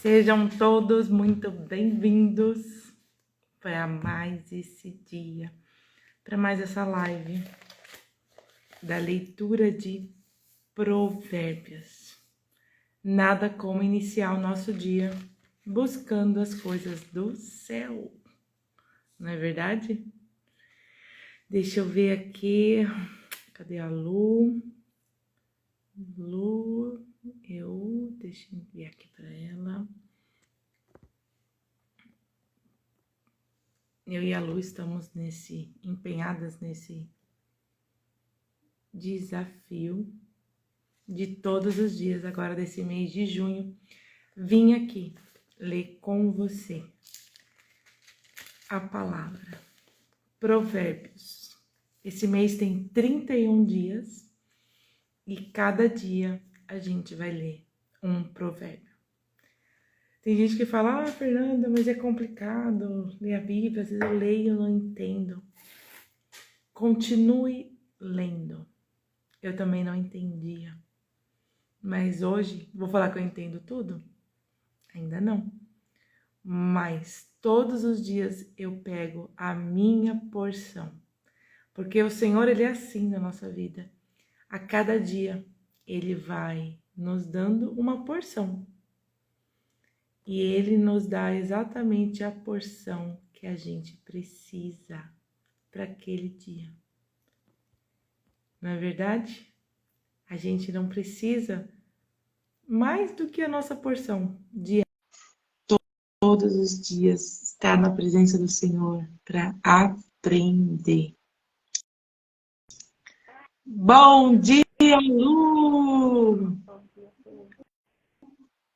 Sejam todos muito bem-vindos para mais esse dia, para mais essa live da leitura de Provérbios. Nada como iniciar o nosso dia buscando as coisas do céu, não é verdade? Deixa eu ver aqui, cadê a Lu? Deixa eu enviar aqui para ela. Eu e a Lu estamos empenhadas nesse desafio de todos os dias, agora desse mês de junho. Vim aqui ler com você a palavra Provérbios. Esse mês tem 31 dias e cada dia a gente vai ler um provérbio. Tem gente que fala, Fernanda, mas é complicado ler a Bíblia, às vezes eu leio e não entendo. Continue lendo. Eu também não entendia. Mas hoje, vou falar que eu entendo tudo? Ainda não. Mas todos os dias eu pego a minha porção. Porque o Senhor, Ele é assim na nossa vida. A cada dia, Ele vai nos dando uma porção. E Ele nos dá exatamente a porção que a gente precisa para aquele dia. Não é verdade? A gente não precisa mais do que a nossa porção de todos os dias estar na presença do Senhor para aprender. Bom dia, Lu!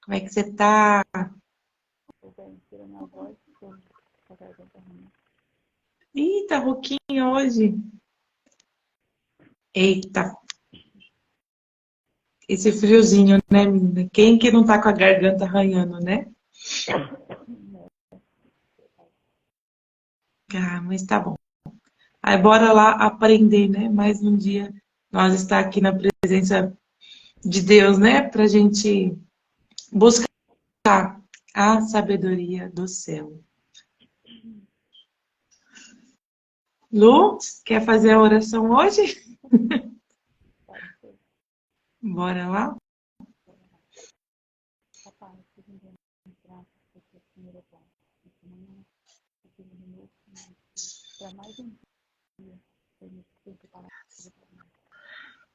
Como é que você tá? Ih, tá rouquinha hoje. Eita! Esse friozinho, né, menina? Quem que não tá com a garganta arranhando, né? Ah, mas tá bom. Aí bora lá aprender, né? Mais um dia nós estar aqui na presença de Deus, né? Pra gente buscar a sabedoria do céu. Lu, quer fazer a oração hoje? Bora lá? Para mais um dia, tem que parar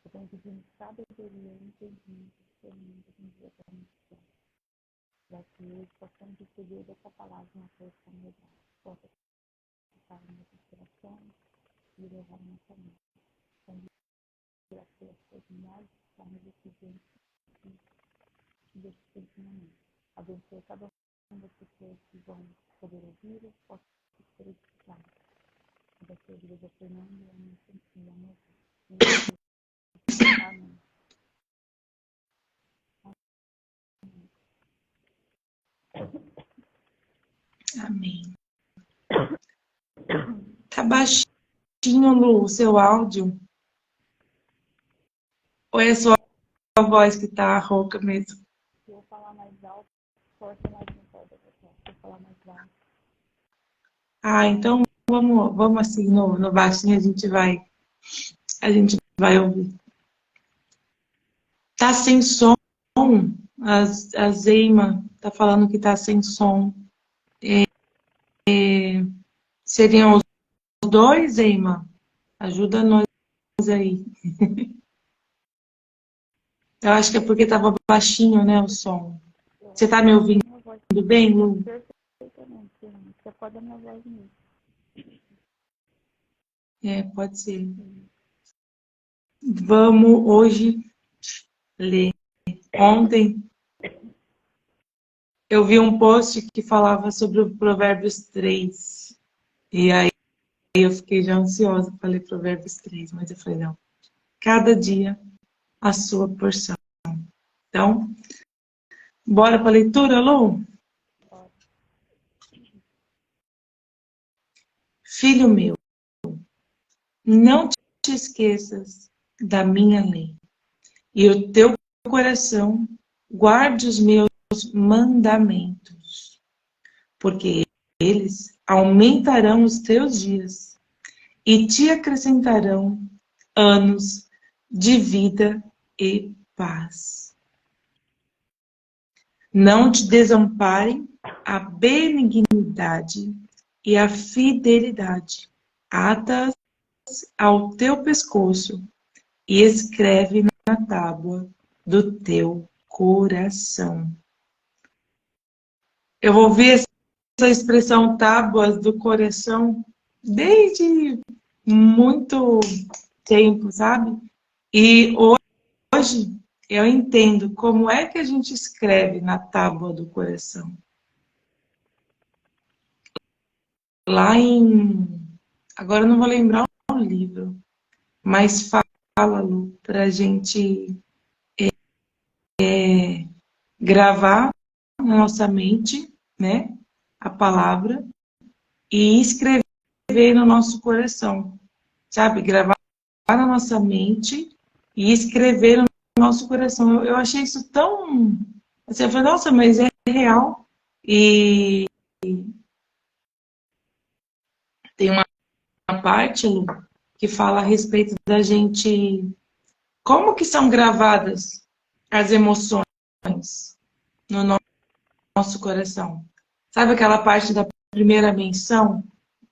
eu tenho pedindo sabedoria e entendimento no dia da missão. Para que hoje possamos receber dessa palavra uma força melhor. Possa ficar em nossas corações e levar nossa mente. Então, graças a Deus, nós estamos recebendo desse ensinamento. Abençoe cada uma das pessoas que vão poder ouvir e possam ser edificadas. Abençoe a vida da Fernanda e a minha Amém. Amém. Tá baixinho, Lu, o seu áudio? Ou é só a voz que tá rouca mesmo? Se eu falar mais alto, força mais no pé da pessoa. Se eu falar mais baixo. Ah, então vamos assim no baixinho, a gente vai ouvir. Tá sem som? A Zeima tá falando que tá sem som. Seriam os dois, Zeima? Ajuda nós aí. Eu acho que é porque tava baixinho, né, o som. Você tá me ouvindo bem, Lu? Perfeitamente, você pode a minha voz mesmo. É, pode ser. Vamos hoje ler. Ontem eu vi um post que falava sobre o Provérbios 3. E aí eu fiquei já ansiosa para ler Provérbios 3, mas eu falei, não. Cada dia a sua porção. Então, bora para a leitura, Lu? Filho meu, não te esqueças da minha lei. E o teu coração guarde os meus mandamentos, porque eles aumentarão os teus dias e te acrescentarão anos de vida e paz. Não te desamparem a benignidade e a fidelidade. Ata-as ao teu pescoço e escreve na tábua do teu coração. Eu ouvi essa expressão tábuas do coração desde muito tempo, sabe? E hoje eu entendo como é que a gente escreve na tábua do coração. Lá em... Agora eu não vou lembrar o livro, mas fala, Lu, para a gente gravar na nossa mente, né, a palavra e escrever no nosso coração, sabe? Gravar na nossa mente e escrever no nosso coração. Eu achei isso tão... Você falou, nossa, mas é real. E tem uma parte, Lu, que fala a respeito da gente... Como que são gravadas as emoções no nosso coração? Sabe aquela parte da primeira menção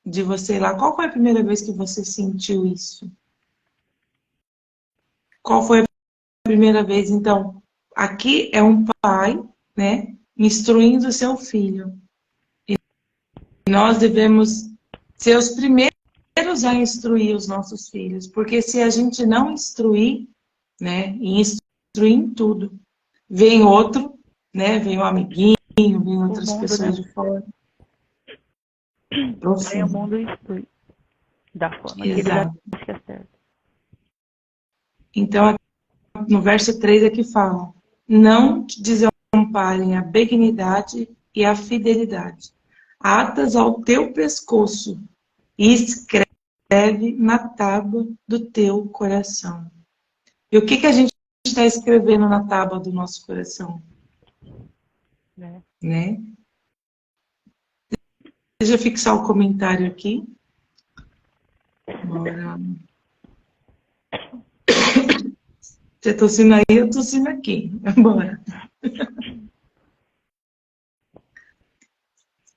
de você lá? Qual foi a primeira vez que você sentiu isso? Qual foi a primeira vez? Então, aqui é um pai, né, instruindo o seu filho. E nós devemos ser os primeiros a instruir os nossos filhos, porque se a gente não instruir, né, e instruir em tudo, vem outro, né, vem um amiguinho, vem outras mundo, pessoas né? de fora. Aí o Profundo. mundo instrui da forma que eles Exato. acham que é certo. Então, no verso 3 aqui fala: não te desamparem a benignidade e a fidelidade. Atas ao teu pescoço e escreve na tábua do teu coração. E o que a gente está escrevendo na tábua do nosso coração? Né? Deixa eu fixar o comentário aqui. Bora. Você tossindo aí, eu tossindo aqui. Bora.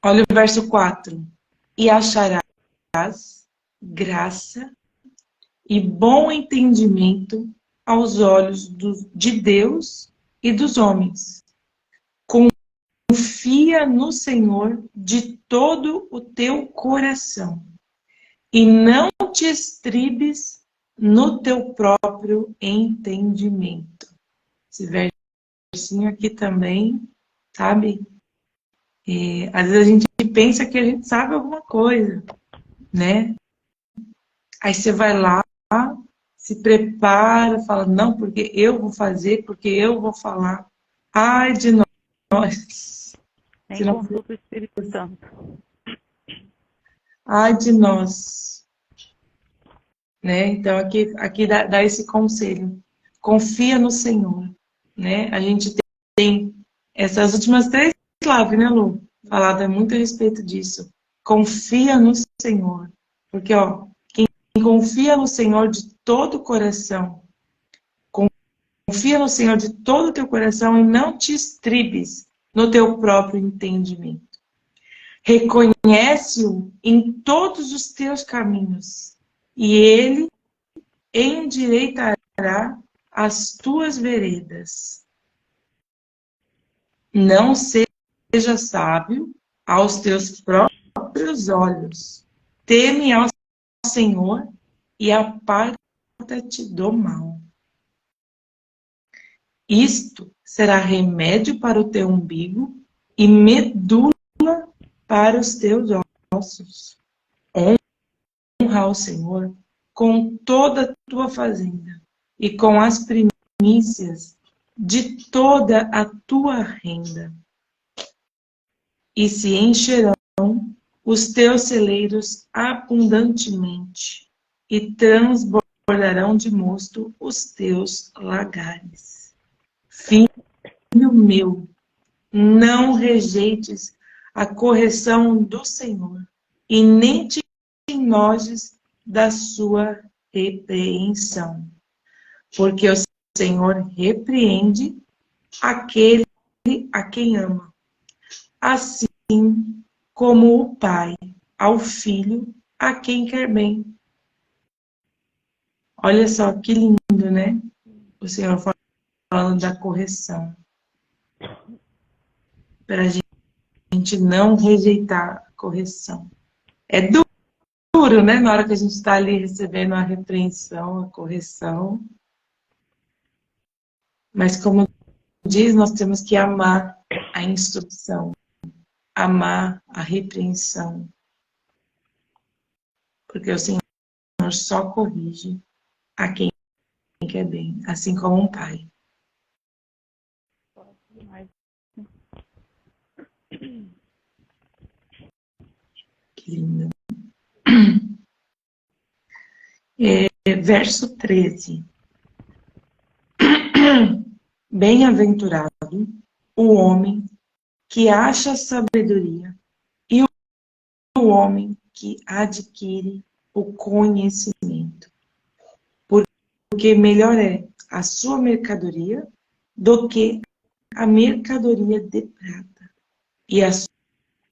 Olha o verso 4. E acharás graça e bom entendimento aos olhos de Deus e dos homens. Confia no Senhor de todo o teu coração e não te estribes no teu próprio entendimento. Esse versinho aqui também, sabe? Às vezes a gente pensa que a gente sabe alguma coisa, né? Aí você vai lá, se prepara, fala, não, porque eu vou fazer, porque eu vou falar. Ai de nós. Nem Se não... consulta o Espírito Santo. Ai de nós. Né? Então, aqui dá esse conselho. Confia no Senhor. Né? A gente tem essas últimas 3 lives, né, Lu? Falado muito a respeito disso. Confia no Senhor. Porque, ó, quem confia no Senhor de todo o coração, confia no Senhor de todo o teu coração e não te estribes no teu próprio entendimento. Reconhece-o em todos os teus caminhos e ele endireitará as tuas veredas. Não seja sábio aos teus próprios olhos. Teme ao Senhor e aparta-te do mal. Isto será remédio para o teu umbigo e medula para os teus ossos. Honra ao Senhor com toda a tua fazenda e com as primícias de toda a tua renda. E se encherão os teus celeiros abundantemente e transbordarão de mosto os teus lagares. Filho meu, não rejeites a correção do Senhor, e nem te enojes da sua repreensão. Porque o Senhor repreende aquele a quem ama, assim como o pai ao filho a quem quer bem. Olha só que lindo, né? O Senhor falando da correção. Para a gente não rejeitar a correção. É duro, né? Na hora que a gente está ali recebendo a repreensão, a correção. Mas como diz, nós temos que amar a instrução, amar a repreensão. Porque o Senhor só corrige a quem quer bem, assim como um pai. Que lindo. Verso 13. Bem-aventurado o homem que acha sabedoria e o homem que adquire o conhecimento. Porque melhor é a sua mercadoria do que a mercadoria de prata, e a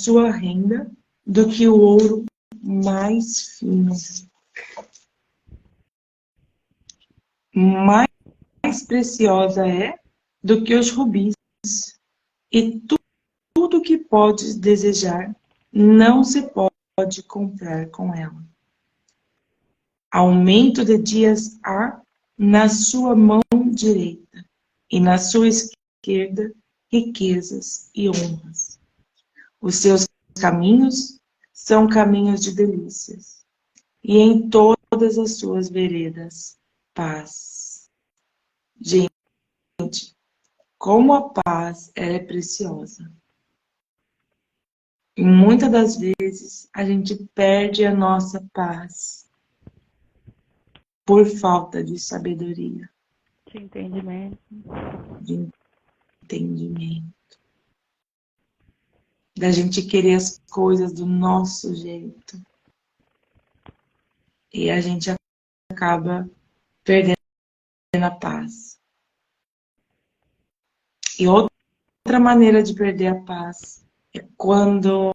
sua renda do que o ouro mais fino. Mais preciosa é do que os rubis, e tudo que podes desejar não se pode comprar com ela. Aumento de dias há na sua mão direita, e na sua esquerda riquezas e honras. Os seus caminhos são caminhos de delícias, e em todas as suas veredas, paz. Gente, como a paz ela é preciosa. E muitas das vezes a gente perde a nossa paz por falta de sabedoria, De entendimento. de entendimento. Da gente querer as coisas do nosso jeito. E a gente acaba perdendo a paz. E outra maneira de perder a paz é quando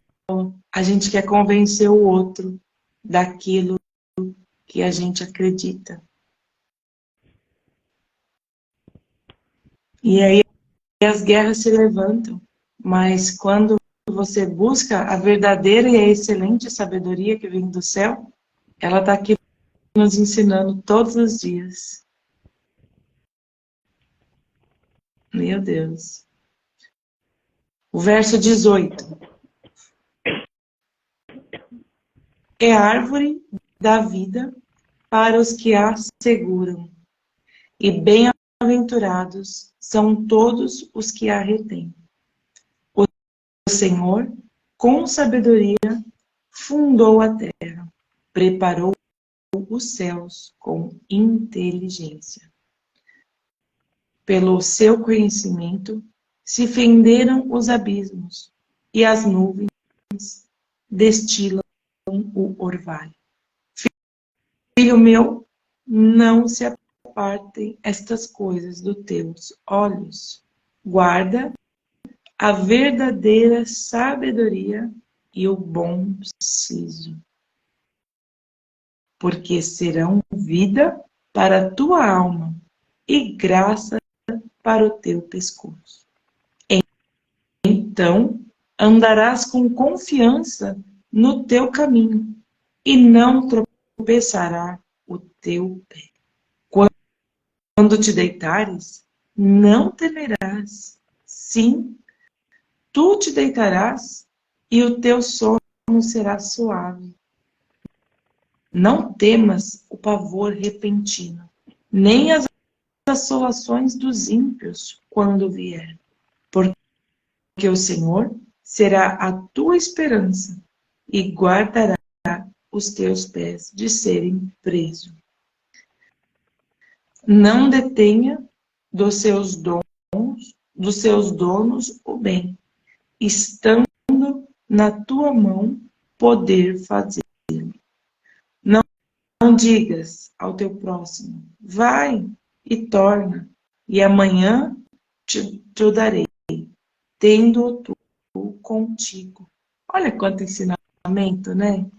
a gente quer convencer o outro daquilo que a gente acredita. E aí as guerras se levantam. Mas quando você busca a verdadeira e a excelente sabedoria que vem do céu, ela está aqui nos ensinando todos os dias. Meu Deus. O verso 18. É árvore da vida para os que a seguram, e bem-aventurados são todos os que a retêm. O Senhor, com sabedoria, fundou a terra, preparou os céus com inteligência. Pelo seu conhecimento, se fenderam os abismos, e as nuvens destilam o orvalho. Filho meu, não se apartem estas coisas dos teus olhos. Guarda a verdadeira sabedoria e o bom siso, porque serão vida para a tua alma e graça para o teu pescoço. Então andarás com confiança no teu caminho e não tropeçará o teu pé. Quando te deitares, não temerás. Sim, tu te deitarás e o teu sono será suave. Não temas o pavor repentino, nem as assolações dos ímpios quando vier, porque o Senhor será a tua esperança e guardará os teus pés de serem presos. Não detenha dos seus dons dos seus donos o bem, estando na tua mão poder fazer. Não, não digas ao teu próximo, vai e torna, e amanhã te o darei, tendo tu contigo. Olha quanto ensinamento, né?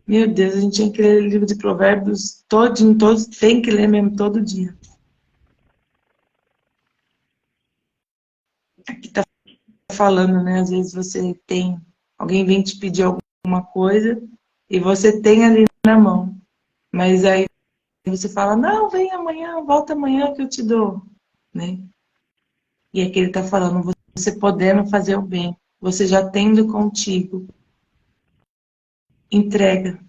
Meu Deus, a gente tinha que ler o livro de Provérbios todinho, todos, tem que ler mesmo todo dia. Aqui tá falando, né? Às vezes você tem, alguém vem te pedir alguma coisa e você tem ali na mão, mas aí você fala, não, vem amanhã, volta amanhã que eu te dou, né? E aqui ele tá falando, você podendo fazer o bem, você já tendo contigo, entrega,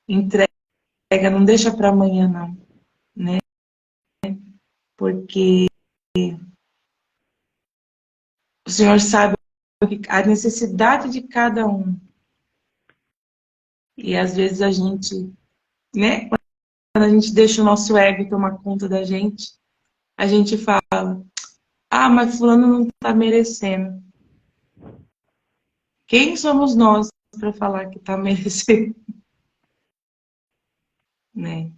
entrega, não deixa para amanhã não, né? Porque o Senhor sabe a necessidade de cada um. E às vezes a gente, né? Quando a gente deixa o nosso ego tomar conta da gente, a gente fala, ah, mas fulano não está merecendo. Quem somos nós para falar que está merecendo, né?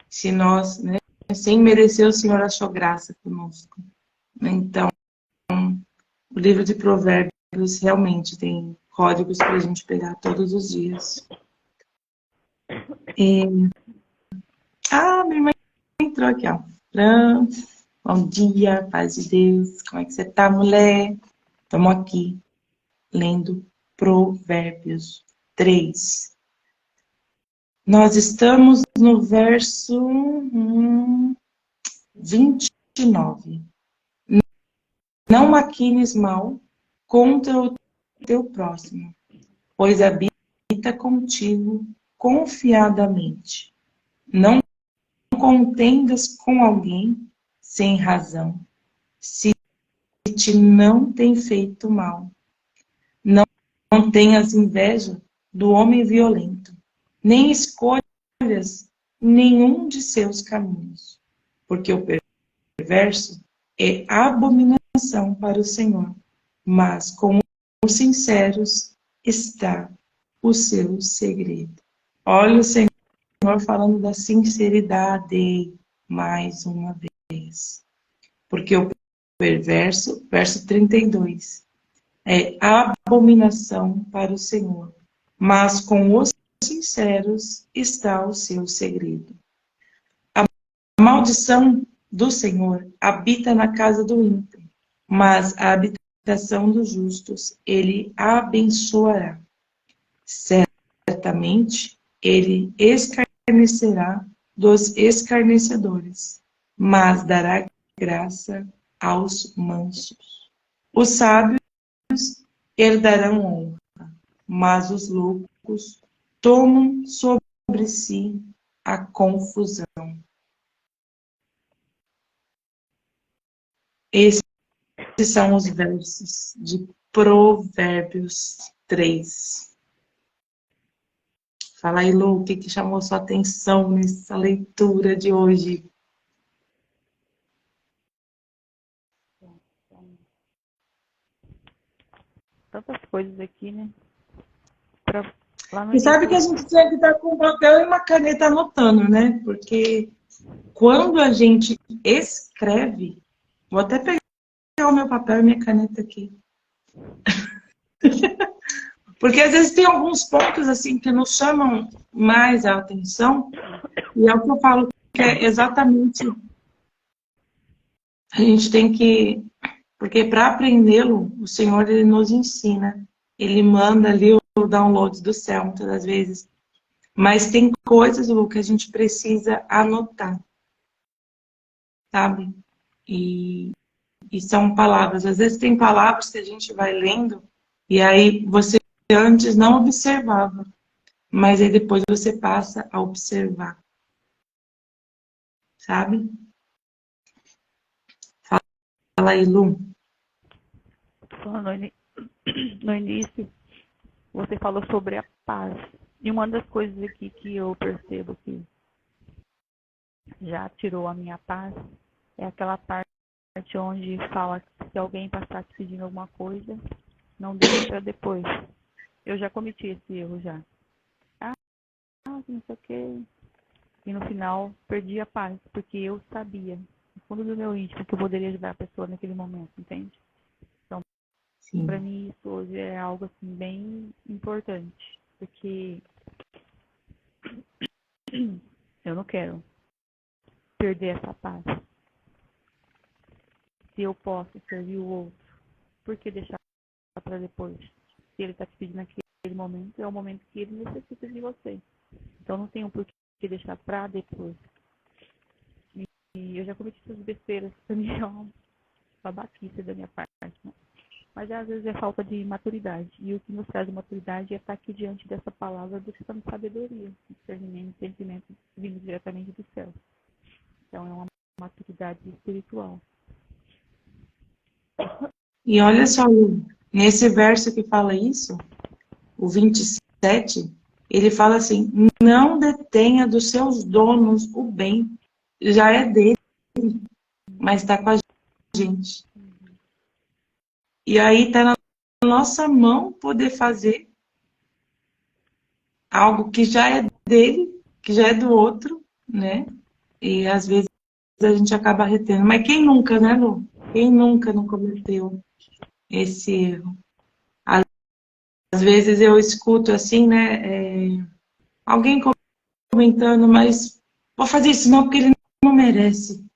Se nós, né, sem merecer, o Senhor achou graça conosco. Então, o livro de Provérbios realmente tem códigos para a gente pegar todos os dias. Minha irmã entrou aqui, ó. Fran, bom dia, paz de Deus. Como é que você tá, mulher? Estamos aqui, lendo Provérbios 3. Nós estamos no verso 29. Não maquines mal contra o teu próximo, pois habita contigo confiadamente. Não contendas com alguém sem razão, se te não tem feito mal. Não tenhas inveja do homem violento, nem escolhas nenhum de seus caminhos, porque o perverso é abominação para o Senhor, mas com os sinceros está o seu segredo. Olha o Senhor falando da sinceridade mais uma vez. Porque o perverso, verso 32, é abominação para o Senhor, mas com os sinceros está o seu segredo. A maldição do Senhor habita na casa do ímpio, mas a habitação dos justos ele abençoará. Certamente ele escarnecerá dos escarnecedores, mas dará graça aos mansos. Os sábios herdarão honra, mas os loucos tomam sobre si a confusão. Esses são os versos de Provérbios 3. Fala aí, Lu, o que chamou sua atenção nessa leitura de hoje? Tantas coisas aqui, né? Lá no E sabe início, que a gente tinha que estar com um papel e uma caneta anotando, né? Porque quando a gente escreve, vou até pegar o meu papel e minha caneta aqui. Porque às vezes tem alguns pontos assim que nos chamam mais a atenção, e é o que eu falo que é exatamente a gente tem que, porque para aprendê-lo, o Senhor ele nos ensina, ele manda ali o download do céu muitas das vezes, mas tem coisas, Lu, que a gente precisa anotar, sabe? E são palavras. Às vezes tem palavras que a gente vai lendo e aí você antes não observava, mas aí depois você passa a observar, sabe? Fala aí, Lu. no início, você falou sobre a paz. E uma das coisas aqui que eu percebo que já tirou a minha paz é aquela parte onde fala que se alguém passar te pedindo alguma coisa, não deixe para depois. Eu já cometi esse erro já. Ah, não sei o quê. E no final perdi a paz, porque eu sabia, no fundo do meu íntimo, que eu poderia ajudar a pessoa naquele momento, entende? Então, para Sim. mim isso hoje é algo assim bem importante, porque eu não quero perder essa paz. Se eu posso servir o outro, por que deixar para depois? Se ele está te pedindo naquele momento, é o momento que ele necessita de você. Então não tem um porquê deixar para depois. E eu já cometi essas besteiras, pra mim é uma babaquice da minha parte, né? Mas às vezes é falta de maturidade. E o que nos traz maturidade é estar aqui diante dessa palavra buscando sabedoria, discernimento, entendimento vindo diretamente do céu. Então é uma maturidade espiritual. E olha só, Lu, nesse verso que fala isso, o 27, ele fala assim: não detenha dos seus donos o bem, já é dele, mas está com a gente. E aí está na nossa mão poder fazer algo que já é dele, que já é do outro, né? E às vezes a gente acaba retendo. Mas quem nunca, né, Lu? Quem nunca não cometeu esse erro? Às vezes eu escuto assim, né? Alguém comentando, mas vou fazer isso não, porque ele não merece.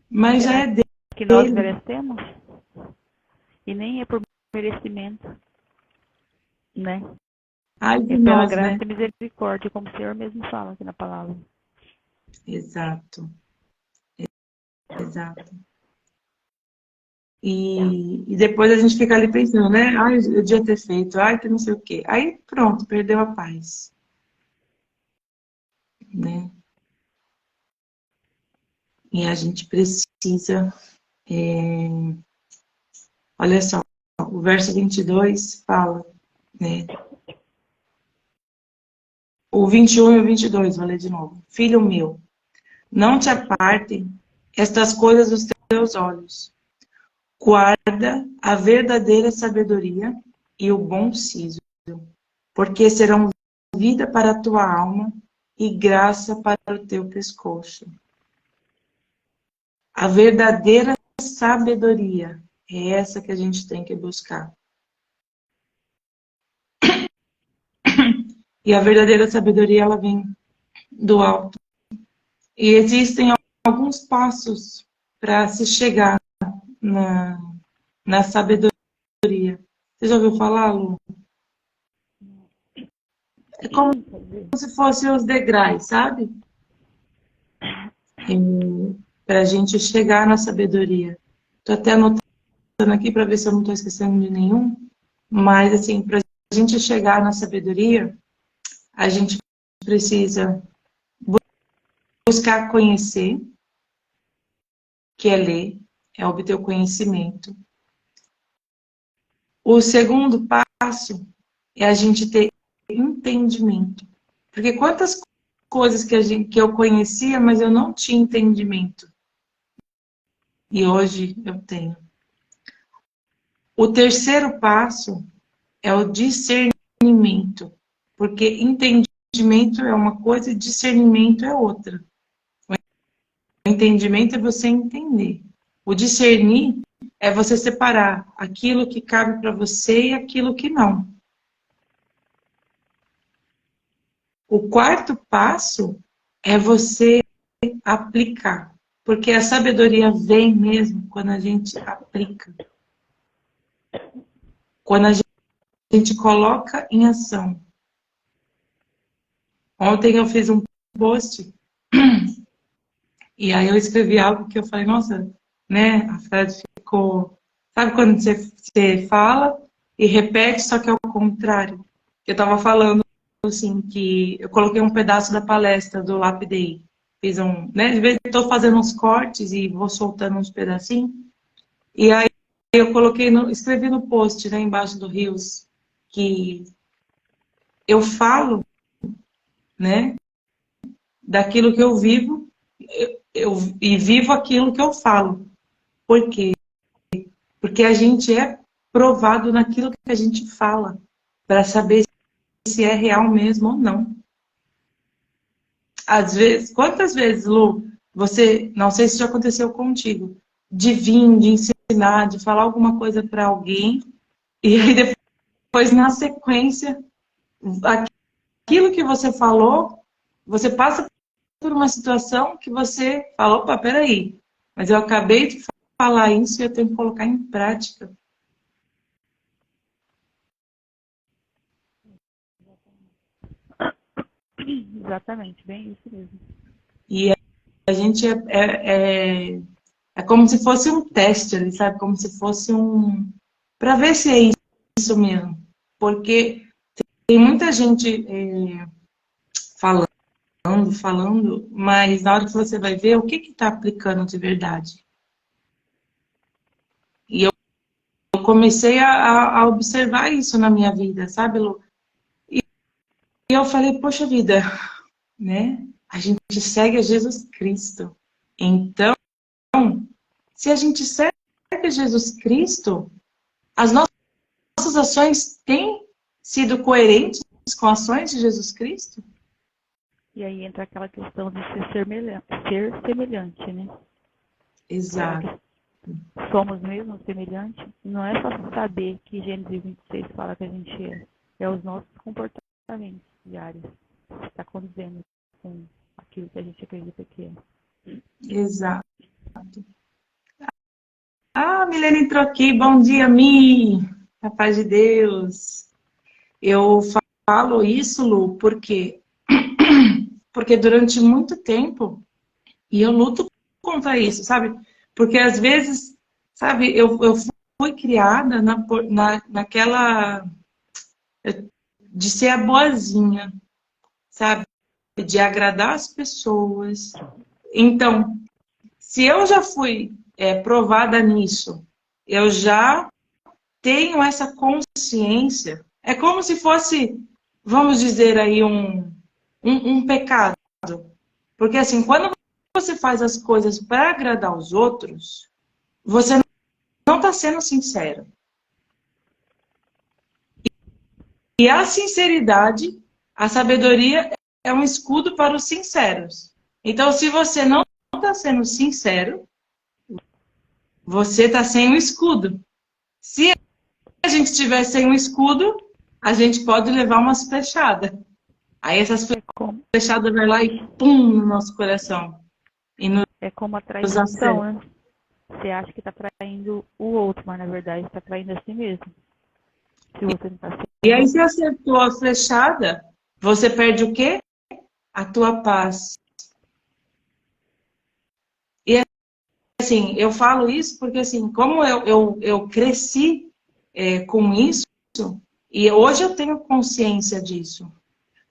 Mas já Será é que nós dele. merecemos? E nem é por merecimento, né? Ai É de pela nós, graça né? e misericórdia, como o Senhor mesmo fala aqui na palavra. Exato, exato. E depois a gente fica ali pensando, né? Ai, eu devia ter feito, ai, que não sei o quê. Aí pronto, perdeu a paz, né? E a gente precisa, olha só, o verso 22 fala, né? O 21 e o 22, vou ler de novo. Filho meu, não te apartem estas coisas dos teus olhos. Guarda a verdadeira sabedoria e o bom siso, porque serão vida para a tua alma e graça para o teu pescoço. A verdadeira sabedoria é essa que a gente tem que buscar. E a verdadeira sabedoria, ela vem do alto. E existem alguns passos para se chegar na, na sabedoria. Você já ouviu falar, Lu? É como se fossem os degraus, sabe? Para a gente chegar na sabedoria. Estou até anotando aqui para ver se eu não estou esquecendo de nenhum. Mas, assim, para a gente chegar na sabedoria, a gente precisa buscar conhecer, que é ler, é obter o conhecimento. O segundo passo é a gente ter entendimento. Porque quantas coisas que eu conhecia, mas eu não tinha entendimento. E hoje eu tenho. O terceiro passo é o discernimento. Porque entendimento é uma coisa e discernimento é outra. O entendimento é você entender. O discernir é você separar aquilo que cabe para você e aquilo que não. O quarto passo é você aplicar. Porque a sabedoria vem mesmo quando a gente aplica. Quando a gente coloca em ação. Ontem eu fiz um post e aí eu escrevi algo que eu falei, nossa, né? A frase ficou. Sabe quando você fala e repete, só que é o contrário? Eu estava falando assim que eu coloquei um pedaço da palestra do Lapidei. Fiz um, né? De vez em quando estou fazendo uns cortes e vou soltando uns pedacinhos. E aí eu coloquei escrevi no post, né, embaixo do Rios, que eu falo, né, daquilo que eu vivo. e vivo aquilo que eu falo. Por quê? Porque a gente é provado naquilo que a gente fala, para saber se é real mesmo ou não. Às vezes, quantas vezes, Lu, você, não sei se já aconteceu contigo, de vir, de ensinar, de falar alguma coisa para alguém, e aí depois, na sequência, aquilo que você falou, você passa por uma situação que você fala, opa, peraí, mas eu acabei de falar isso e eu tenho que colocar em prática. Exatamente, bem isso mesmo. E a gente é como se fosse um teste ali, sabe? Como se fosse um... para ver se é isso mesmo. Porque tem muita gente falando, mas na hora que você vai ver, o que está aplicando de verdade? E eu comecei a observar isso na minha vida, sabe, Lu? E eu falei, poxa vida, né? A gente segue a Jesus Cristo. Então, se a gente segue a Jesus Cristo, as nossas ações têm sido coerentes com ações de Jesus Cristo? E aí entra aquela questão de ser semelhante, né? Será Exato. que somos mesmo semelhantes? Não é só saber que Gênesis 26 fala que a gente é. É os nossos comportamentos diários. Está condizendo com aquilo que a gente acredita que é. Exato. Ah, Milene entrou aqui. Bom dia, Mi. A paz de Deus. Eu falo isso, Lu, porque durante muito tempo, e eu luto contra isso, sabe? Porque às vezes, sabe, eu fui criada naquela de ser a boazinha, sabe? De agradar as pessoas. Então, se eu já fui provada nisso, eu já tenho essa consciência. É como se fosse, vamos dizer aí, um pecado. Porque assim, quando você faz as coisas para agradar os outros, você não está sendo sincero. E a sinceridade, a sabedoria é um escudo para os sinceros. Então, se você não está sendo sincero, você está sem um escudo. Se a gente estiver sem um escudo, a gente pode levar umas flechadas. Aí essas flechadas vai lá e pum no nosso coração. E É como a nos traição, acerta. né? Você acha que está traindo o outro, mas na verdade está traindo a si mesmo. Se você não está E aí, sendo. se acertou a flechada, você perde o quê? A tua paz. E assim, eu falo isso porque assim, como eu cresci com isso, e hoje eu tenho consciência disso.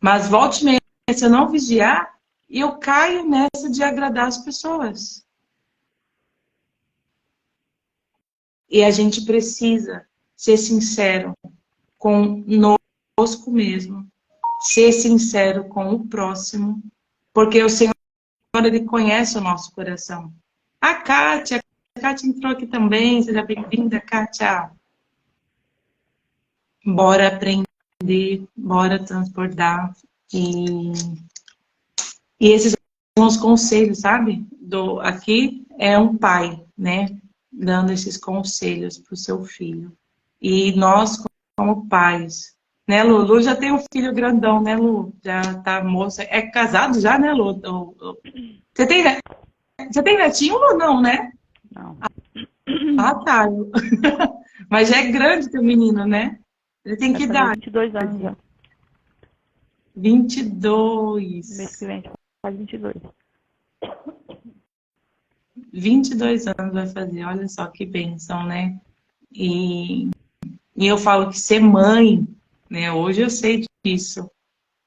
Mas volte e meia, se eu não vigiar, eu caio nessa de agradar as pessoas. E a gente precisa ser sincero conosco mesmo, ser sincero com o próximo, porque o Senhor, Ele conhece o nosso coração. A Kátia entrou aqui também, seja bem-vinda, Kátia. Bora aprender, bora transbordar. E esses são os conselhos, sabe? Aqui é um pai, né? Dando esses conselhos para o seu filho. E nós, como pais, né, Lu? Lu já tem um filho grandão, né, Lu? Já tá moça. É casado já, né, Lu? Você tem, você tem netinho ou não, né? Não. Ah, tá. Mas já é grande teu menino, né? Ele tem Vai que fazer idade? 22 anos já. 22. Mês que vem faz 22. 22 anos vai fazer. Olha só que bênção, né? E eu falo que ser mãe, né? Hoje eu sei disso.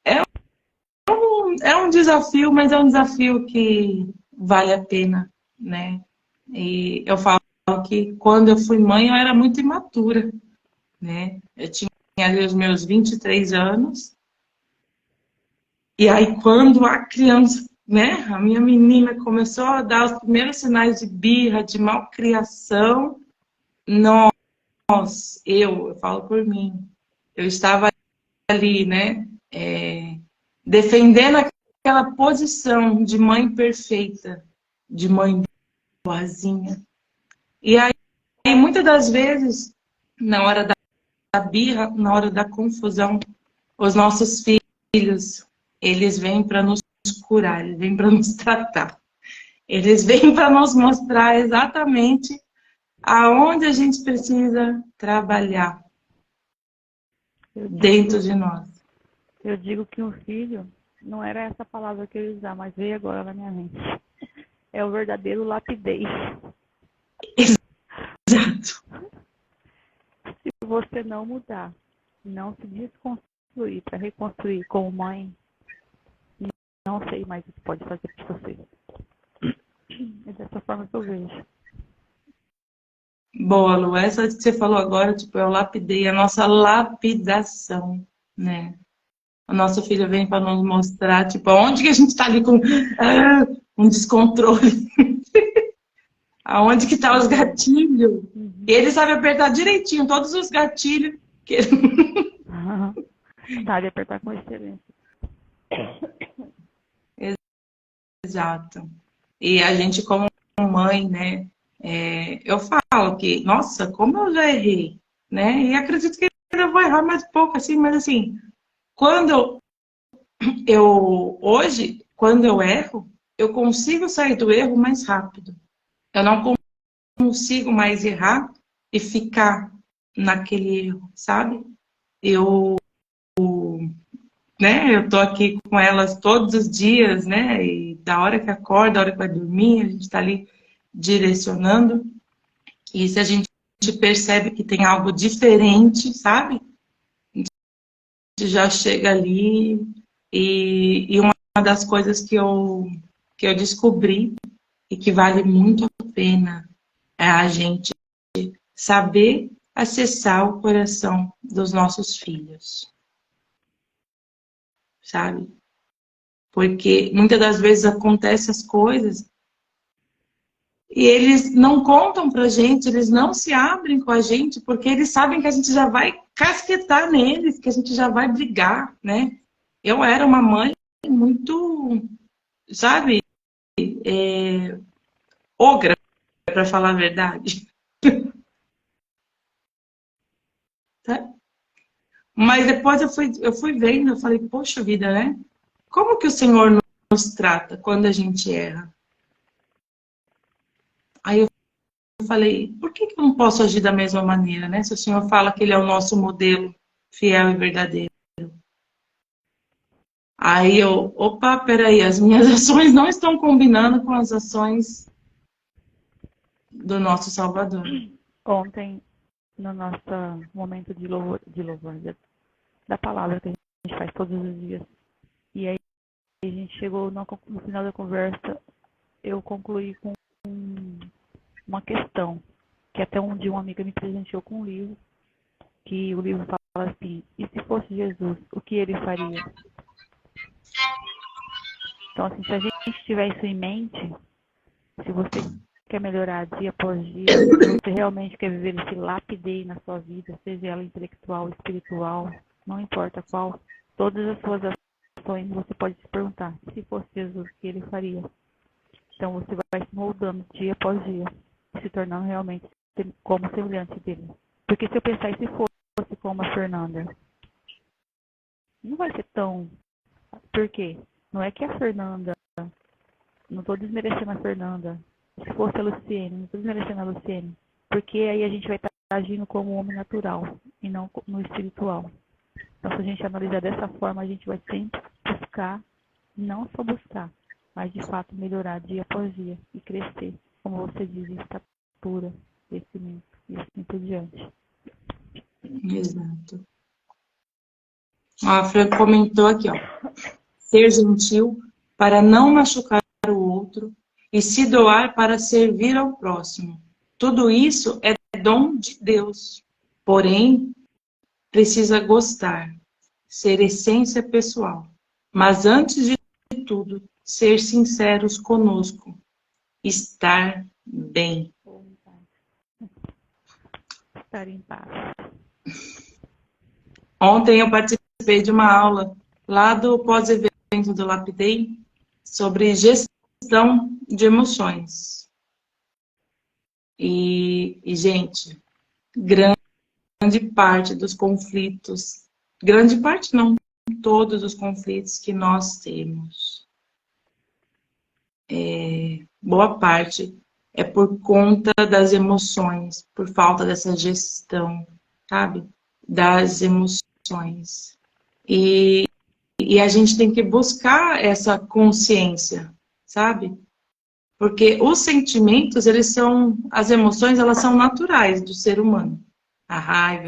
É um desafio, mas é um desafio que vale a pena, né? E eu falo que quando eu fui mãe eu era muito imatura, né? Eu tinha ali os meus 23 anos. E aí quando a criança né? A minha menina começou a dar os primeiros sinais de birra, de malcriação. Eu falo por mim, eu estava ali, né? Defendendo aquela posição de mãe perfeita, de mãe boazinha. E aí, muitas das vezes, na hora da birra, na hora da confusão, os nossos filhos, eles vêm para nos curar, eles vêm para nos tratar. Eles vêm para nos mostrar exatamente aonde a gente precisa trabalhar dentro de nós. Eu digo que um filho, não era essa palavra que eu ia usar, mas veio agora na minha mente. É o verdadeiro lapidez. Exato. Se você não mudar, não se desconstruir para reconstruir como mãe, não sei mais o que pode fazer por você. É dessa forma que eu vejo. Boa, Lu. Essa que você falou agora, tipo, eu lapidei a nossa lapidação, né? O nosso filho vem para nos mostrar, tipo, aonde que a gente está ali com um descontrole. Aonde que tá os gatilhos. E ele sabe apertar direitinho todos os gatilhos. Que... Sabe apertar com excelência. Exato. E a gente como mãe, né? Eu falo que, nossa, como eu já errei, né? E acredito que eu vou errar mais pouco, assim, mas assim, quando quando eu erro, eu consigo sair do erro mais rápido. Eu não consigo mais errar e ficar naquele erro, sabe? Eu, né, eu tô aqui com elas todos os dias, né? E da hora que acorda, da hora que vai dormir, a gente tá ali direcionando. E se a gente percebe que tem algo diferente, sabe? A gente já chega ali e uma das coisas que eu descobri e que vale muito a pena é a gente saber acessar o coração dos nossos filhos, sabe? Porque muitas das vezes acontecem as coisas e eles não contam pra gente, eles não se abrem com a gente, porque eles sabem que a gente já vai casquetar neles, que a gente já vai brigar, né? Eu era uma mãe muito, sabe, ogra, pra falar a verdade. Tá? Mas depois eu fui vendo, eu falei, poxa vida, né? Como que o Senhor nos trata quando a gente erra? Aí eu falei, por que que eu não posso agir da mesma maneira, né? Se o Senhor fala que Ele é o nosso modelo fiel e verdadeiro. Aí opa, peraí, as minhas ações não estão combinando com as ações do nosso Salvador. Ontem, no nosso momento de louvor da palavra que a gente faz todos os dias, e aí a gente chegou no final da conversa, eu concluí com uma questão, que até um dia uma amiga me presenteou com um livro, que o livro fala assim, e se fosse Jesus, o que ele faria? Então, assim, se a gente tiver isso em mente, se você quer melhorar dia após dia, se você realmente quer viver esse lapidez na sua vida, seja ela intelectual, espiritual, não importa qual, todas as suas ações você pode se perguntar, se fosse Jesus, o que ele faria? Então você vai se moldando dia após dia, e se tornando realmente como semelhante dele. Porque se eu pensar, e se fosse como a Fernanda, não vai ser tão... Por quê? Não é que a Fernanda, não estou desmerecendo a Fernanda, se fosse a Luciene, não estou desmerecendo a Luciene, porque aí a gente vai estar agindo como um homem natural e não no espiritual. Então, se a gente analisar dessa forma, a gente vai sempre buscar, não só buscar, mas de fato melhorar dia após dia e crescer, como você diz, em estatura, crescimento e assim por diante. Exato. A Fran comentou aqui, ó. Ser gentil para não machucar o outro e se doar para servir ao próximo. Tudo isso é dom de Deus. Porém, precisa gostar, ser essência pessoal. Mas antes de tudo, ser sinceros conosco, estar bem. Ou em paz. Estar em paz. Ontem eu participei de uma aula lá do pós-evento do Lapidei sobre gestão de emoções. E gente, grande parte dos conflitos, grande parte não, todos os conflitos que nós temos, boa parte é por conta das emoções, por falta dessa gestão, sabe? Das emoções. E a gente tem que buscar essa consciência, sabe? Porque os sentimentos, as emoções, elas são naturais do ser humano. A raiva,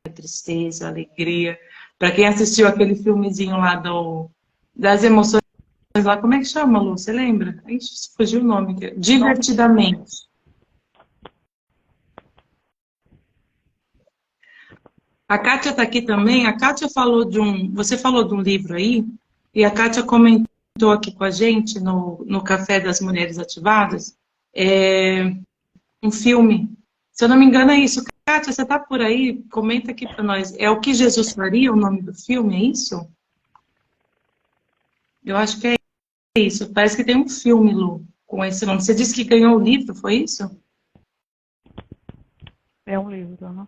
a tristeza, a alegria. Para quem assistiu aquele filmezinho lá das emoções, lá, como é que chama, Lu? Você lembra? Ixi, fugiu o nome. Divertidamente. A Kátia está aqui também. A Kátia falou você falou de um livro aí, e a Kátia comentou aqui com a gente no Café das Mulheres Ativadas, um filme. Se eu não me engano é isso. Kátia, você está por aí? Comenta aqui para nós. É O que Jesus faria, o nome do filme, é isso? Eu acho que é isso. Parece que tem um filme, Lu, com esse nome. Você disse que ganhou o livro, foi isso? É um livro, né?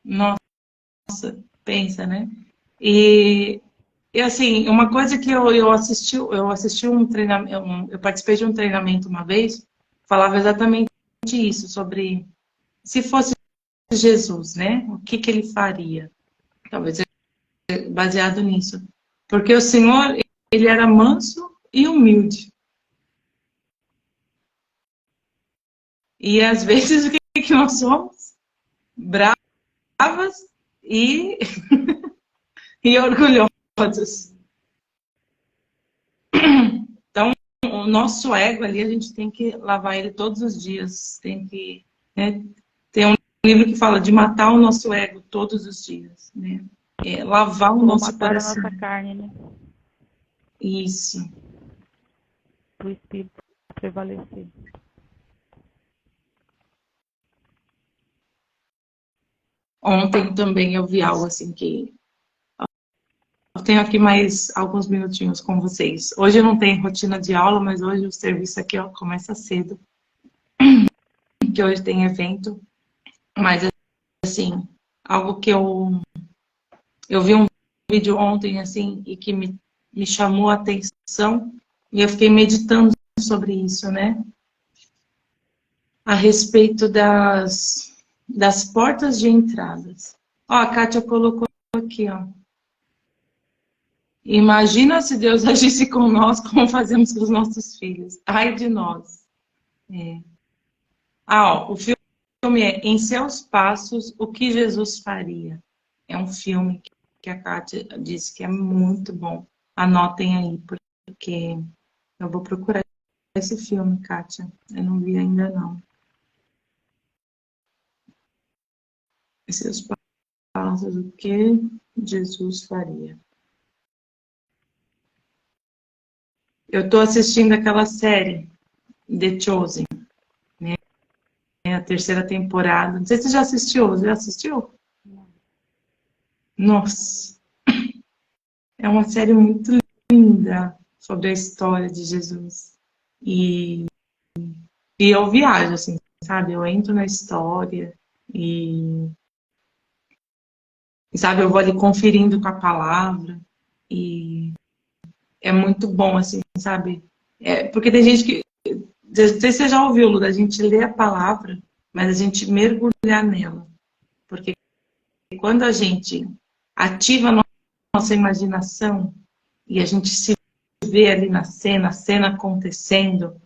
Nossa, pensa, né? E assim, uma coisa que eu assisti um treinamento, eu participei de um treinamento uma vez, falava exatamente isso, sobre se fosse Jesus, né? O que ele faria? Talvez baseado nisso. Porque o Senhor, ele era manso e humilde. E às vezes o que nós somos? Bravas e, e orgulhosos. Então, o nosso ego ali, a gente tem que lavar ele todos os dias. Tem que, né? Tem um livro que fala de matar o nosso ego todos os dias, né? Lavar o nosso matar coração. a nossa carne, né? Isso. O espírito prevalecer. Ontem também eu vi algo assim que eu tenho aqui mais alguns minutinhos com vocês. Hoje eu não tenho rotina de aula, mas hoje o serviço aqui ó, começa cedo, que hoje tem evento. Mas assim, algo que eu vi um vídeo ontem assim e que me chamou a atenção e eu fiquei meditando sobre isso, né? A respeito das portas de entradas. Ó, a Kátia colocou aqui, ó. Imagina se Deus agisse com nós como fazemos com os nossos filhos. Ai de nós. Ó, o filme é Em Seus Passos, o que Jesus faria. É um filme que a Kátia disse que é muito bom. Anotem aí, porque eu vou procurar esse filme, Kátia. Eu não vi ainda, não. Em Seus Passos, o que Jesus faria. Eu estou assistindo aquela série, The Chosen, né? É a terceira temporada. Não sei se você já assistiu. Você já assistiu? Não. Nossa. É uma série muito linda sobre a história de Jesus. E eu viajo, assim, sabe? Eu entro na história sabe, eu vou ali conferindo com a palavra. E é muito bom, assim, sabe? Porque tem gente que... Não sei se você já ouviu, Lu, da gente ler a palavra, mas a gente mergulhar nela. Porque quando a gente ativa a nossa imaginação e a gente se vê ali na cena, a cena acontecendo,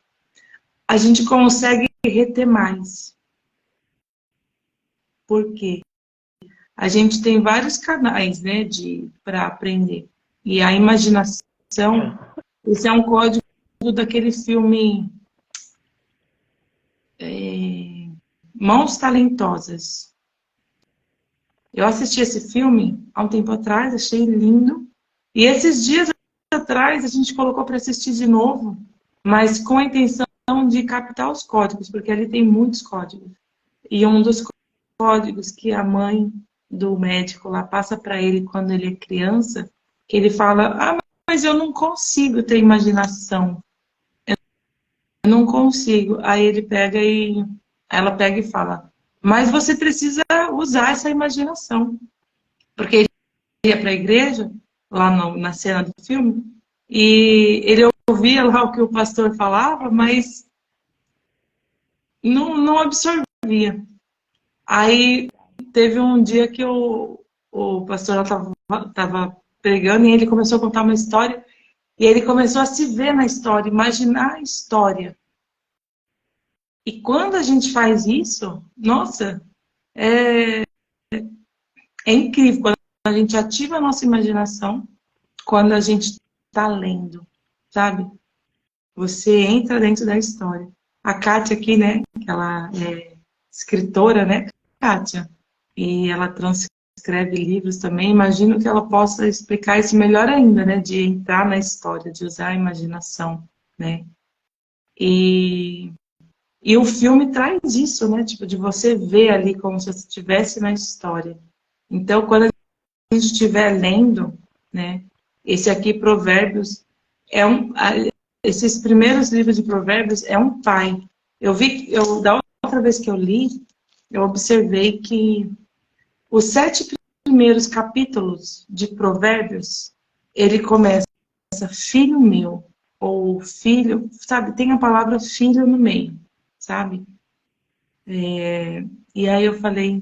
a gente consegue reter mais. Por quê? A gente tem vários canais, né, para aprender. E a imaginação, esse é um código daquele filme Mãos Talentosas. Eu assisti esse filme há um tempo atrás, achei lindo. E esses dias eu atrás a gente colocou para assistir de novo, mas com a intenção de captar os códigos, porque ali tem muitos códigos. E um dos códigos que a mãe do médico lá passa para ele quando ele é criança, que ele fala, ah, mas eu não consigo ter imaginação. Eu não consigo. Aí ele pega e ela pega e fala, mas você precisa usar essa imaginação. Porque ele ia para a igreja, lá na cena do filme, e ele ouvia lá o que o pastor falava, mas não absorvia. Aí teve um dia que o pastor estava pregando e ele começou a contar uma história, e ele começou a se ver na história, imaginar a história. E quando a gente faz isso, nossa, é incrível. Quando a gente ativa a nossa imaginação, quando a gente está lendo, sabe? Você entra dentro da história. A Kátia aqui, né? Ela é escritora, né, Kátia? E ela transcreve livros também. Imagino que ela possa explicar isso melhor ainda, né? De entrar na história, de usar a imaginação, né? E o filme traz isso, né? Tipo, de você ver ali como se você estivesse na história. Então, quando a gente estiver lendo, né? Esse aqui, Provérbios, esses primeiros livros de Provérbios é um pai. Da outra vez que eu li, eu observei que os 7 primeiros capítulos de Provérbios, ele começa, filho meu, ou filho, sabe? Tem a palavra filho no meio, sabe? E aí eu falei,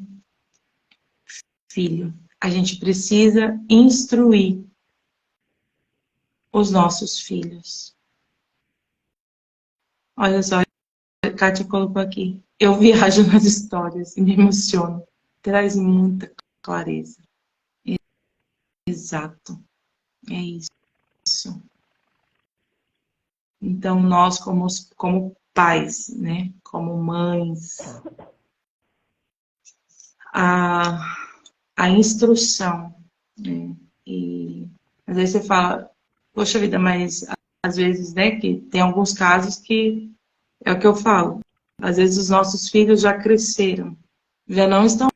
filho, a gente precisa instruir os nossos filhos. Olha só, a Kátia colocou aqui. Eu viajo nas histórias e me emociono. Traz muita clareza. Exato. É isso. Então, nós como pais, né? Como mães, a instrução, né? E às vezes você fala, poxa vida, mas às vezes, né, que tem alguns casos que é o que eu falo. Às vezes os nossos filhos já cresceram, já não estão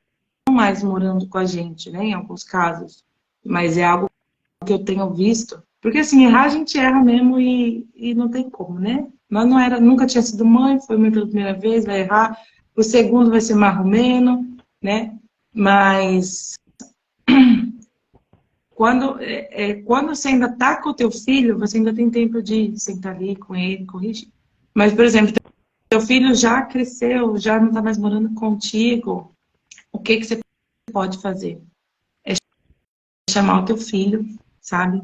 mais morando com a gente, né, em alguns casos. Mas é algo que eu tenho visto. Porque assim, errar a gente erra mesmo e não tem como, né? Nós nunca tinha sido mãe, foi mãe pela primeira vez, vai errar. O segundo vai ser marromeno, né? Mas quando você ainda está com o teu filho, você ainda tem tempo de sentar ali com ele, corrigir. Mas, por exemplo, teu filho já cresceu, já não está mais morando contigo, o que você pode fazer? É chamar o teu filho, sabe?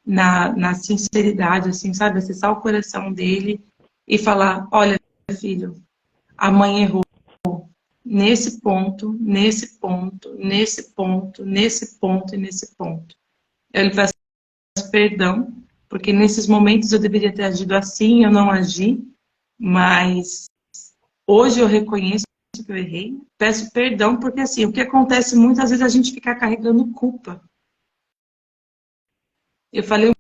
Na sinceridade, assim, sabe? Acessar o coração dele e falar, olha, filho, a mãe errou nesse ponto, nesse ponto, nesse ponto, nesse ponto e nesse ponto. Eu lhe peço perdão, porque nesses momentos eu deveria ter agido assim, eu não agi, mas hoje eu reconheço que eu errei, peço perdão, porque assim, o que acontece muitas vezes é a gente ficar carregando culpa. Eu falei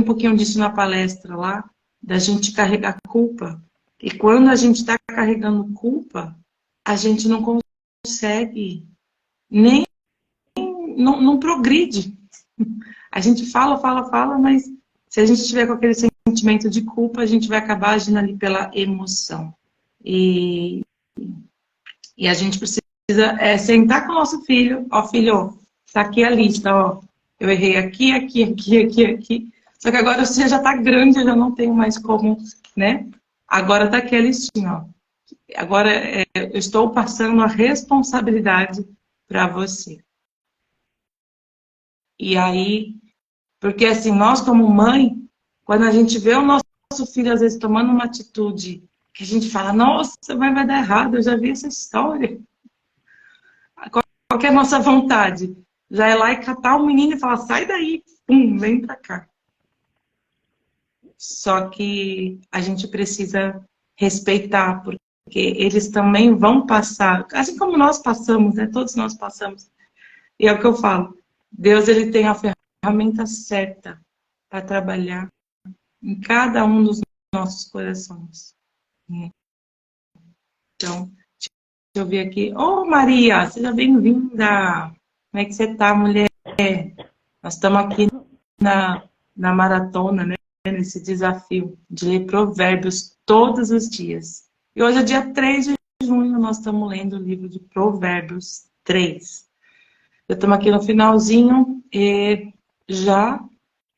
um pouquinho disso na palestra lá, da gente carregar culpa. E quando a gente está carregando culpa, a gente não consegue nem, não progride. A gente fala, mas se a gente estiver com aquele sentimento de culpa, a gente vai acabar agindo ali pela emoção. E a gente precisa sentar com o nosso filho, ó, filho, tá aqui a lista, ó. Eu errei aqui, aqui, aqui, aqui, aqui. Só que agora você já tá grande, eu já não tenho mais como, né? Agora tá aqui a listinha, ó. Agora eu estou passando a responsabilidade para você. E aí, porque assim, nós como mãe, quando a gente vê o nosso filho às vezes tomando uma atitude que a gente fala, nossa, vai dar errado, eu já vi essa história. Qual que é a nossa vontade? Já é lá e catar o menino e falar, sai daí, pum, vem pra cá. Só que a gente precisa respeitar, porque eles também vão passar, assim como nós passamos, né? Todos nós passamos. E é o que eu falo, Deus ele tem a ferramenta certa a trabalhar em cada um dos nossos corações. Então, deixa eu ver aqui. Ô, Maria, seja bem-vinda. Como é que você tá, mulher? Nós estamos aqui na maratona, né? Nesse desafio de ler Provérbios todos os dias. E hoje é dia 3 de junho, nós estamos lendo o livro de Provérbios 3. Estamos aqui no finalzinho e já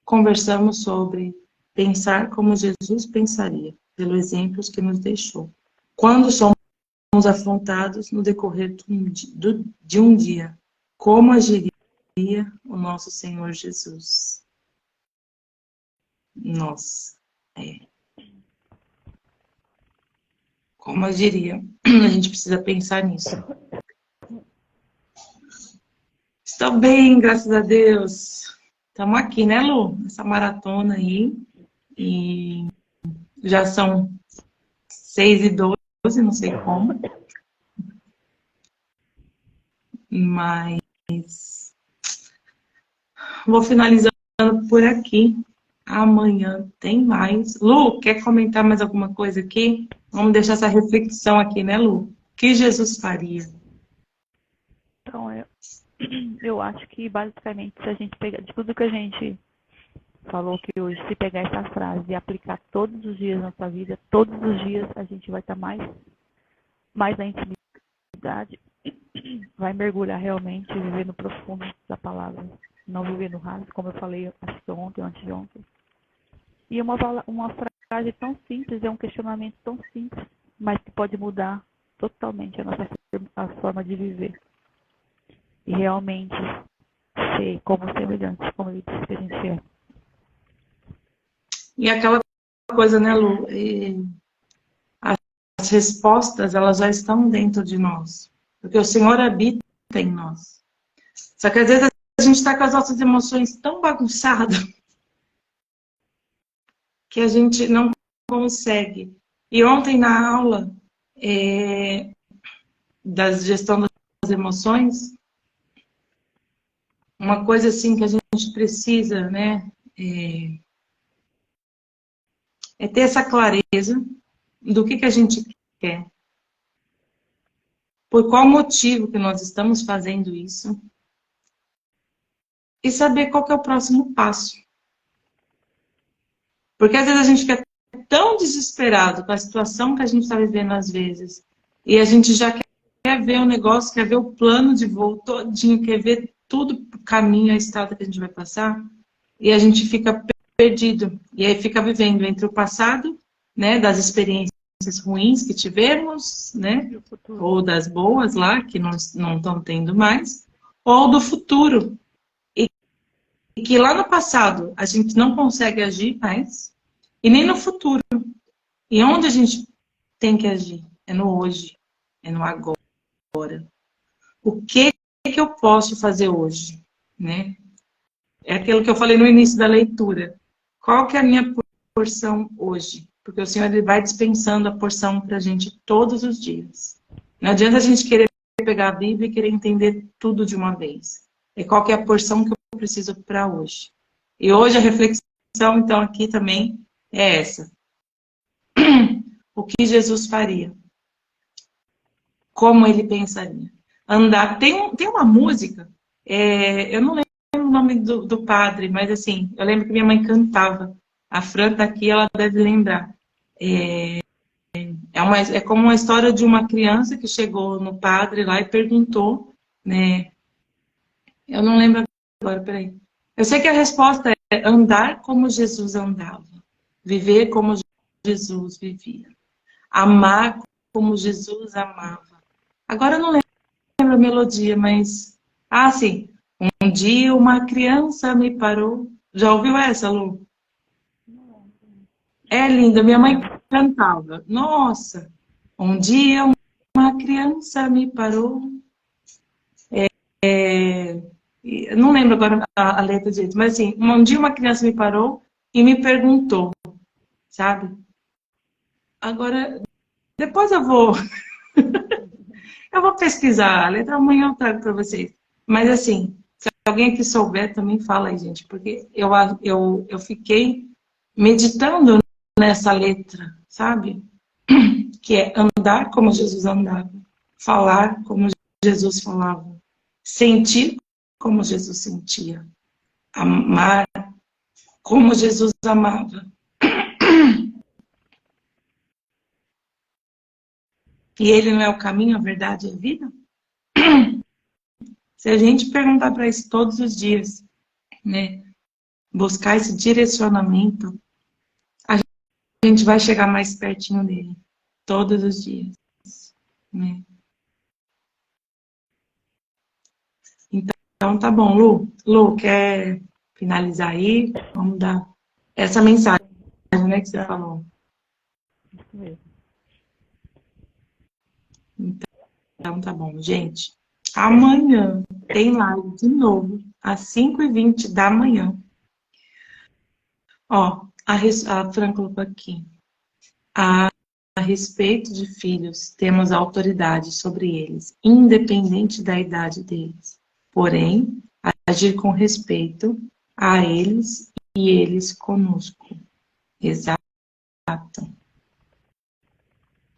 conversamos sobre pensar como Jesus pensaria, pelo exemplo que nos deixou. Quando somos afrontados no decorrer de um dia, como agiria o nosso Senhor Jesus? Nossa, como agiria? A gente precisa pensar nisso. Estou bem, graças a Deus. Estamos aqui, né, Lu? Nessa maratona aí. E já são 6h12, não sei como. Mas vou finalizando por aqui. Amanhã tem mais. Lu, quer comentar mais alguma coisa aqui? Vamos deixar essa reflexão aqui, né, Lu? O que Jesus faria? Então, eu acho que basicamente, se a gente pegar de tudo que a gente falou aqui hoje, se pegar essa frase e aplicar todos os dias na nossa vida, todos os dias a gente vai estar mais na intimidade, vai mergulhar realmente e viver no profundo da palavra, não viver no raso, como eu falei, acho que ontem ou antes de ontem. E uma frase tão simples, é um questionamento tão simples, mas que pode mudar totalmente a forma de viver. E realmente ser como semelhantes, como ele disse que a gente é. E aquela coisa, né, Lu? As respostas, elas já estão dentro de nós. Porque o Senhor habita em nós. Só que às vezes a gente está com as nossas emoções tão bagunçadas que a gente não consegue. E ontem na aula da gestão das emoções, uma coisa assim que a gente precisa, né, é ter essa clareza do que a gente quer. Por qual motivo que nós estamos fazendo isso. E saber qual que é o próximo passo. Porque às vezes a gente fica tão desesperado com a situação que a gente está vivendo às vezes. E a gente já quer ver o negócio, quer ver o plano de voo todinho, quer ver tudo o caminho, a estrada que a gente vai passar. E a gente fica perdido. E aí fica vivendo entre o passado, né, das experiências ruins que tivemos, né, ou das boas lá, que não estão tendo mais, ou do futuro. E que lá no passado a gente não consegue agir mais, e nem no futuro. E onde a gente tem que agir? É no hoje, é no agora. O que eu posso fazer hoje? Né? É aquilo que eu falei no início da leitura. Qual que é a minha porção hoje? Porque o Senhor ele vai dispensando a porção para a gente todos os dias. Não adianta a gente querer pegar a Bíblia e querer entender tudo de uma vez. É qual que é a porção que eu preciso para hoje. E hoje a reflexão, então, aqui também é essa. O que Jesus faria? Como ele pensaria? Andar. Tem uma música, eu não lembro o nome do padre, mas assim, eu lembro que minha mãe cantava. A Fran tá aqui, ela deve lembrar. É como uma história de uma criança que chegou no padre lá e perguntou, né? Eu não lembro agora, peraí. Eu sei que a resposta é andar como Jesus andava. Viver como Jesus vivia. Amar como Jesus amava. Agora eu não lembro a melodia, mas... Ah, sim. Um dia uma criança me parou. Já ouviu essa, Lu? É linda. Minha mãe cantava. Nossa! Um dia uma criança me parou. Eu não lembro agora a letra direito, mas assim, um dia uma criança me parou e me perguntou, sabe? Agora, depois eu vou pesquisar a letra, amanhã eu trago para vocês. Mas assim, se alguém que souber também fala aí, gente, porque eu fiquei meditando nessa letra, sabe? Que é andar como Jesus andava, falar como Jesus falava, sentir como Jesus sentia, amar como Jesus amava. E ele não é o caminho, a verdade e a vida? Se a gente perguntar para isso todos os dias, né? Buscar esse direcionamento, a gente vai chegar mais pertinho dele. Todos os dias. Né? Então tá bom, Lu. Lu, quer finalizar aí? Vamos dar essa mensagem, né, que você falou. Isso mesmo. Então tá bom, gente. Amanhã tem live de novo, às 5h20 da manhã. Ó, a Fran colocou aqui. A respeito de filhos, temos autoridade sobre eles, independente da idade deles. Porém, agir com respeito a eles e eles conosco. Exato.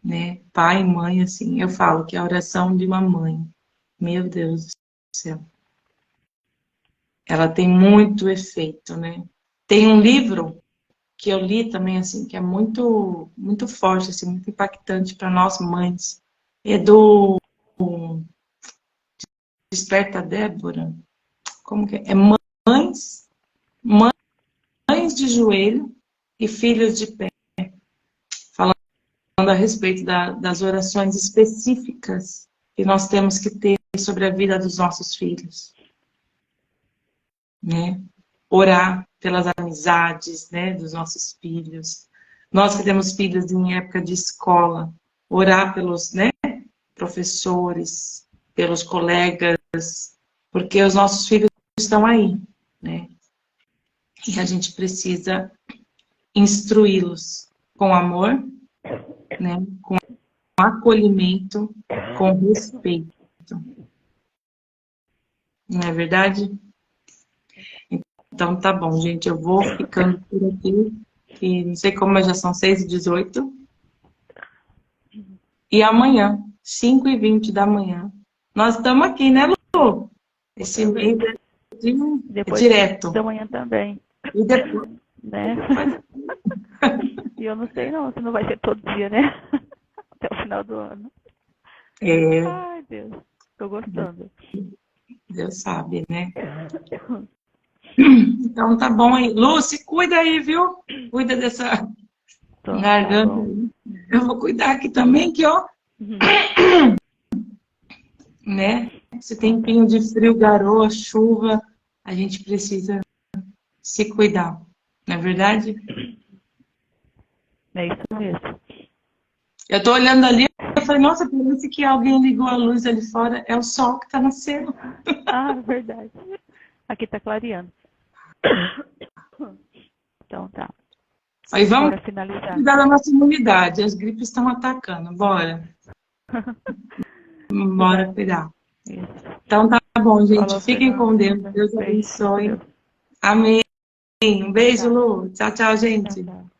Né? Pai e mãe, assim, eu falo que é a oração de uma mãe. Meu Deus do céu. Ela tem muito efeito, né? Tem um livro que eu li também, assim, que é muito, muito forte, assim, muito impactante para nós mães. É do Desperta Débora. Como que é? É mães, mães de joelho e filhos de pé. Falando a respeito das orações específicas que nós temos que ter sobre a vida dos nossos filhos. Né? Orar pelas amizades, né, dos nossos filhos. Nós que temos filhos em época de escola, orar pelos, né, professores, pelos colegas, porque os nossos filhos estão aí, né? E a gente precisa instruí-los com amor, né, com acolhimento, com respeito. Não é verdade? Então tá bom, gente, eu vou ficando por aqui, que não sei como, mas já são 6h18. E amanhã, 5h20 da manhã, nós estamos aqui, né, Lu? Esse mês é direto. Da manhã também. E depois... Né? E eu não sei não, se não vai ser todo dia, né? Até o final do ano. É... Ai, Deus, tô gostando. Deus sabe, né? Então tá bom aí. Lu, se cuida aí, viu? Cuida dessa garganta aí. Eu vou cuidar aqui também, que ó... Né? Esse tempinho de frio, garoa, chuva, a gente precisa se cuidar. Não é verdade? É isso mesmo. Eu tô olhando ali e falei, nossa, parece que alguém ligou a luz ali fora. É o sol que tá nascendo. Ah, verdade. Aqui tá clareando. Então tá. Aí vamos finalizar. cuidar da nossa imunidade. As gripes estão atacando. Bora. Bora cuidar. Isso. Então tá bom, gente. Falou, Fiquem com Deus. Fernanda. Deus Beijo. abençoe. Deus. Amém. Um beijo, Tchau. Lu. Tchau, tchau, gente. Tchau, tchau.